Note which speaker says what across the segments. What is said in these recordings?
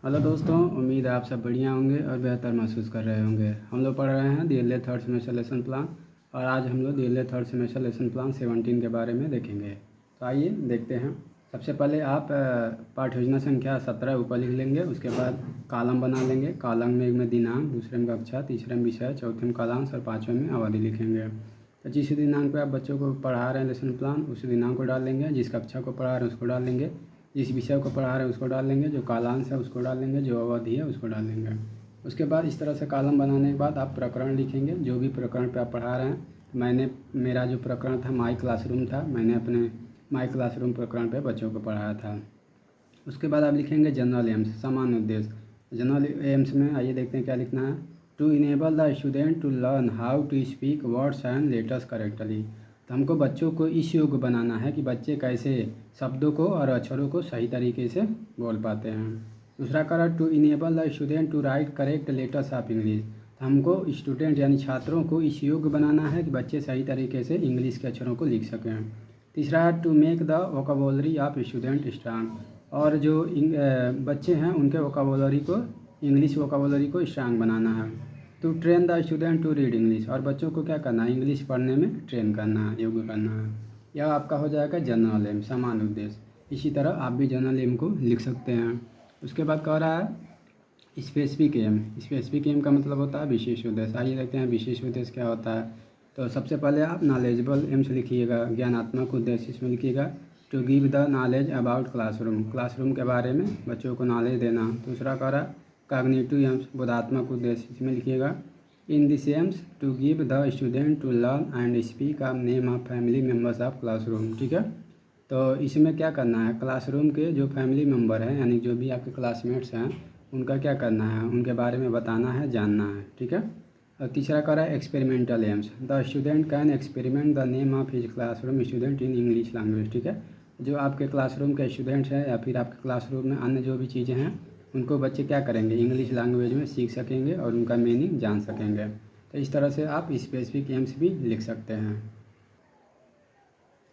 Speaker 1: Hello दोस्तों, उम्मीद है आप सब बढ़िया होंगे और बेहतर महसूस कर रहे होंगे। हम लोग पढ़ रहे हैं DLA third semester lesson plan और आज हम लोग DLA third semester lesson plan 17 के बारे में देखेंगे। तो आइए देखते हैं। सबसे पहले आप पाठ योजना संख्या 17 ऊपर लिख लेंगे। उसके बाद कॉलम बना लेंगे। कॉलम में एक में दिनांक, दूसरे में कक्षा, तीसरे में विषय, चौथे में कालांश और पाँचवें में अवधि लिखेंगे। तो जिस दिनांक पर आप बच्चों को पढ़ा रहे हैं लेसन प्लान, उस दिनांक को डाल लेंगे। जिस कक्षा को पढ़ा रहे हैं उसको डाल लेंगे। जिस विषय को पढ़ा रहे हैं उसको डाल लेंगे। जो कालांश है उसको डाल लेंगे। जो अवधि है उसको डाल लेंगे। उसके बाद इस तरह से कॉलम बनाने के बाद आप प्रकरण लिखेंगे। जो भी प्रकरण पे आप पढ़ा रहे हैं, मेरा जो प्रकरण था माई क्लासरूम था, मैंने अपने माई क्लासरूम प्रकरण पे बच्चों को पढ़ाया था। उसके बाद आप लिखेंगे जनरल एम्स, सामान्य उद्देश्य। जनरल एम्स में आइए देखते हैं क्या लिखना है। To enable the student to learn how to speak words and letters correctly. तो हमको बच्चों को इस योग्य बनाना है कि बच्चे कैसे शब्दों को और अक्षरों को सही तरीके से बोल पाते हैं। दूसरा करा to enable the student to write correct letters of English. तो हमको स्टूडेंट यानी छात्रों को इस योग्य बनाना है कि बच्चे सही तरीके से इंग्लिश के अक्षरों को लिख सकें। तीसरा है to make the vocabulary of student strong. और जो बच्चे हैं उनके वोकाबुलरी को, इंग्लिश वोकाबुलरी को स्ट्रांग बनाना है। To train the student to read English. और बच्चों को क्या करना है, इंग्लिश पढ़ने में ट्रेन करना है, योग्य करना है। यह आपका हो जाएगा जनरल एम, सामान्य उद्देश्य। इसी तरह आप भी जनरल एम को लिख सकते हैं। उसके बाद कह रहा है स्पेसिफिक एम। स्पेसिफिक एम का मतलब होता है विशेष उद्देश्य। आइए देखते हैं विशेष उद्देश्य क्या होता है। तो सबसे पहले आप नॉलेजेबल एम्स लिखिएगा, ज्ञानात्मक उद्देश्य इसमें लिखिएगा। To give the knowledge about classroom, classroom के बारे में बच्चों को नॉलेज देना। दूसरा कह रहा कॉग्निटिव एम्स, बोधात्मक उद्देश्य इसमें लिखिएगा। In this aims to give the student to learn and speak of name of family members of classroom. ठीक है, तो इसमें क्या करना है, क्लासरूम के जो फैमिली मेम्बर हैं यानी जो भी आपके क्लासमेट्स हैं उनका क्या करना है, उनके बारे में बताना है, जानना है। ठीक है। और तीसरा कह रहा है experimental AIIMS. The student can experiment the name of his classroom student in English language. ठीक है, जो आपके क्लासरूम के स्टूडेंट्स हैं या फिर आपके क्लासरूम में अन्य जो भी चीज़ें हैं उनको बच्चे क्या करेंगे, इंग्लिश लैंग्वेज में सीख सकेंगे और उनका मीनिंग जान सकेंगे। तो इस तरह से आप स्पेसिफिक एम्स भी लिख सकते हैं।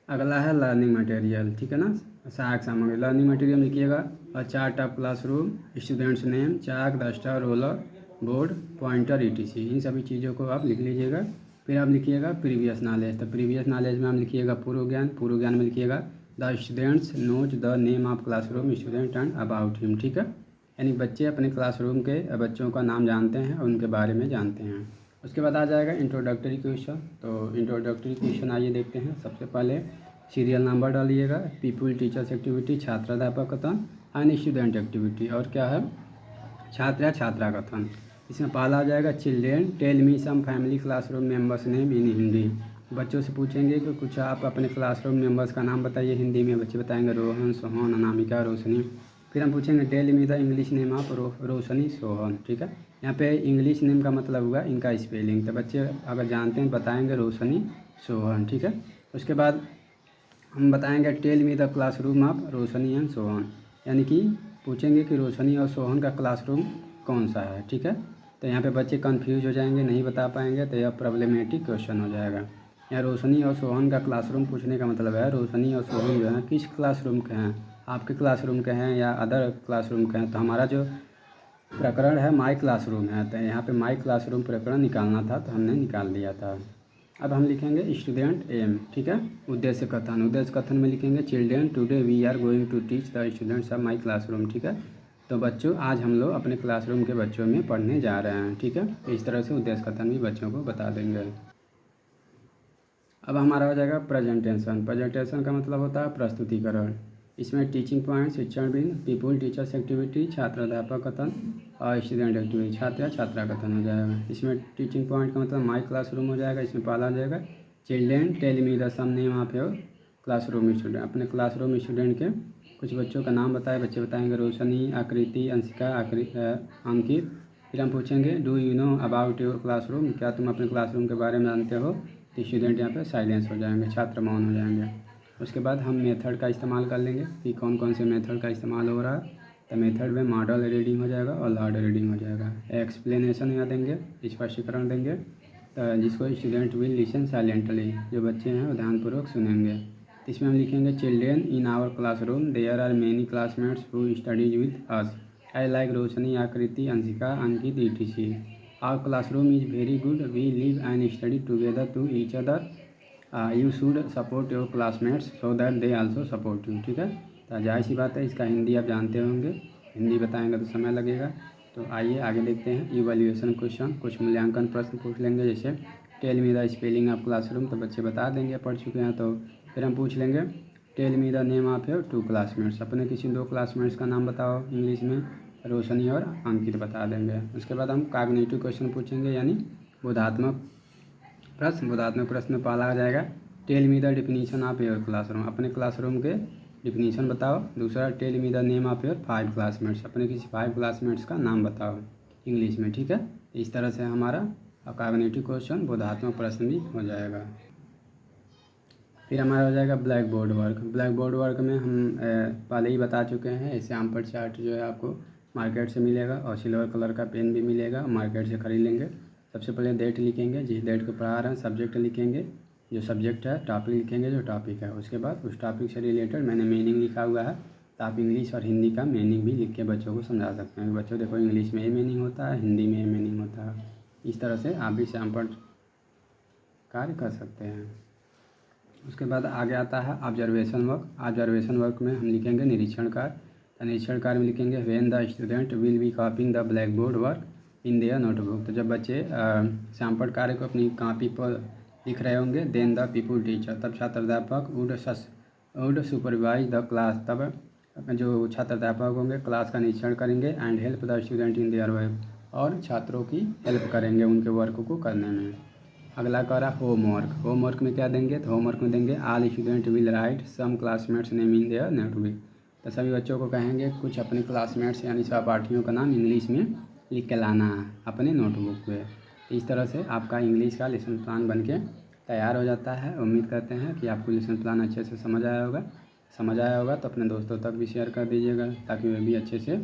Speaker 1: अगला है लर्निंग मटेरियल। ठीक है ना, सहायक सामग्री। लर्निंग मटेरियल लिखिएगा और chart of classroom, students name, chalk, duster, roller, board, pointer, ETC, इन सभी चीज़ों को आप लिख लीजिएगा। फिर आप लिखिएगा प्रीवियस नॉलेज। तो प्रीवियस नॉलेज में आप लिखिएगा पूर्व ज्ञान। पूर्व ज्ञान में लिखिएगा the students note the name of classroom student and about him. ठीक है, यानी बच्चे अपने क्लासरूम के बच्चों का नाम जानते हैं और उनके बारे में जानते हैं। उसके बाद आ जाएगा इंट्रोडक्टरी क्वेश्चन। तो इंट्रोडक्टरी क्वेश्चन आइए देखते हैं। सबसे पहले सीरियल नंबर डालिएगा, पीपुल, टीचर्स एक्टिविटी, छात्राध्यापक कथन, एंड स्टूडेंट एक्टिविटी, और क्या है छात्र या छात्रा कथन। इसमें पहला आ जाएगा children tell me some family classroom members name in Hindi. बच्चों से पूछेंगे कि कुछ आप अपने क्लासरूम मेंबर्स का नाम बताइए हिंदी में। बच्चे बताएंगे रोहन, सोहन, अनामिका, रोशनी। फिर हम पूछेंगे tell me the English name of रोशनी, सोहन। ठीक है, यहाँ पे इंग्लिश नेम का मतलब हुआ इनका स्पेलिंग। तो बच्चे अगर जानते हैं बताएंगे रोशनी, सोहन। ठीक है, उसके बाद हम बताएंगे tell me the classroom of Roshni and Sohan, यानी कि पूछेंगे कि रोशनी और सोहन का क्लासरूम कौन सा है। ठीक है, तो यहाँ पे बच्चे कंफ्यूज हो जाएंगे, नहीं बता पाएंगे, तो यह प्रॉब्लमेटिक क्वेश्चन हो जाएगा। यहाँ रोशनी और सोहन का क्लासरूम पूछने का मतलब है रोशनी और सोहन जो है किस क्लासरूम के हैं, आपके क्लासरूम के हैं या अदर क्लासरूम के हैं। तो हमारा जो प्रकरण है माई क्लासरूम है, तो यहाँ पे माई क्लासरूम प्रकरण निकालना था तो हमने निकाल दिया था। अब हम लिखेंगे स्टूडेंट एम। ठीक है, उद्देश्य कथन। उद्देश्य कथन में लिखेंगे children today we are going to teach the students of my classroom. ठीक है, तो बच्चों आज हम लोग अपने क्लासरूम के बच्चों में पढ़ने जा रहे हैं। ठीक है, इस तरह से उद्देश्य कथन भी बच्चों को बता देंगे। अब हमारा हो जाएगा प्रेजेंटेशन। प्रेजेंटेशन का मतलब होता है प्रस्तुतिकरण। इसमें टीचिंग पॉइंट, शिक्षण बिंदु, पीपुल, टीचर्स एक्टिविटी, छात्राध्यापक कथन और स्टूडेंट एक्टिविटी, छात्र या छात्रा कथन हो जाएगा। इसमें टीचिंग पॉइंट का मतलब माई क्लासरूम हो जाएगा। इसमें पहला आ जाएगा children tell me the some name of your classroom student. अपने क्लासरूम स्टूडेंट के कुछ बच्चों का नाम बताए। बच्चे बताएंगे रोशनी, आकृति, अंशिका, अंकित। फिर हम पूछेंगे do you know about your classroom, क्या तुम अपने क्लासरूम के बारे में जानते हो। तो स्टूडेंट यहाँ पे साइलेंस हो जाएंगे, छात्र मौन हो जाएंगे। उसके बाद हम मेथड का इस्तेमाल कर लेंगे कि कौन कौन से मेथड का इस्तेमाल हो रहा है। तो मेथड में मॉडल रीडिंग हो जाएगा और लॉर्ड रीडिंग हो जाएगा। एक्सप्लेनेशन यहाँ देंगे, स्पष्टीकरण देंगे, तो जिसको स्टूडेंट विल लिसन साइलेंटली, जो बच्चे हैं वो ध्यानपूर्वक सुनेंगे। तो इसमें हम लिखेंगे children in our classroom there are many classmates who studies with us. I like Roshni, Aakriti, Anshika, Ankit, etc. Our classroom is very good, we live and study together to each other, you should support your classmates so that they also support you. ठीक है, तो जाहिर सी बात है, इसका हिंदी आप जानते होंगे, हिंदी बताएंगे तो समय लगेगा। तो आइए आगे देखते हैं। इवैल्यूएशन क्वेश्चन, कुछ मूल्यांकन प्रश्न पूछ लेंगे, जैसे tell me the spelling of classroom, तो बच्चे बता देंगे, पढ़ चुके हैं। तो फिर हम पूछ लेंगे tell me the name of your 2 classmates, अपने किसी 2 क्लासमेट्स का नाम बताओ इंग्लिश में, रोशनी और अंकित बता देंगे। उसके बाद हम कॉग्निटिव क्वेश्चन पूछेंगे, यानी बोधात्मक प्रश्न में पहला आ जाएगा tell me the definition of your classroom, अपने क्लासरूम के डिफिनीशन बताओ। दूसरा tell me the name of your 5 classmates, अपने किसी 5 क्लासमेट्स का नाम बताओ इंग्लिश में। ठीक है, इस तरह से हमारा कॉग्निटिव क्वेश्चन, बोधात्मक प्रश्न भी हो जाएगा। फिर हमारा हो जाएगा black board work. Black board work में हम पहले ही बता चुके हैं, एग्जाम्पल चार्ट जो है आपको मार्केट से मिलेगा, और सिल्वर कलर का पेन भी मिलेगा, मार्केट से खरीद लेंगे। सबसे पहले डेट लिखेंगे, जिस डेट को पढ़ा रहे हैं, सब्जेक्ट लिखेंगे, जो सब्जेक्ट है, टॉपिक लिखेंगे, जो टॉपिक है। उसके बाद उस टॉपिक से रिलेटेड मैंने मीनिंग लिखा हुआ है, तो आप इंग्लिश और हिंदी का मीनिंग भी लिख के बच्चों को समझा सकते हैं। बच्चों देखो, इंग्लिश में ये मीनिंग होता है, हिंदी में ये मीनिंग होता है। इस तरह से आप भी सैम्पल कार्य कर सकते हैं। उसके बाद आगे आता है ऑब्जर्वेशन वर्क। ऑब्जर्वेशन वर्क में हम लिखेंगे निरीक्षण कार्य। तो निरीक्षण कार्य में लिखेंगे when the student will be copying the black board work in their notebook, तो जब बच्चे सैम्पल कार्य को अपनी कॉपी पर लिख रहे होंगे, देन द पीपल टीचर, तब छात्राध्यापक वुड सुपरवाइज द क्लास, तब जो छात्राध्यापक होंगे क्लास का निरीक्षण करेंगे, and help the student in their work, और छात्रों की हेल्प करेंगे उनके वर्क को करने में। अगला कह रहा होमवर्क। होमवर्क में क्या देंगे, तो होमवर्क में देंगे all student will write some classmates name in their notebook, तो सभी बच्चों को कहेंगे कुछ अपने क्लासमेट्स यानी सहपाठियों का नाम इंग्लिश में लिख के लाना है अपने नोटबुक पे। इस तरह से आपका इंग्लिश का लेसन प्लान बन के तैयार हो जाता है। उम्मीद करते हैं कि आपको लेसन प्लान अच्छे से समझ आया होगा। तो अपने दोस्तों तक भी शेयर कर दीजिएगा, ताकि वे भी अच्छे से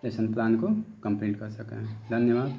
Speaker 1: लेसन प्लान को कंप्लीट कर सकें। धन्यवाद।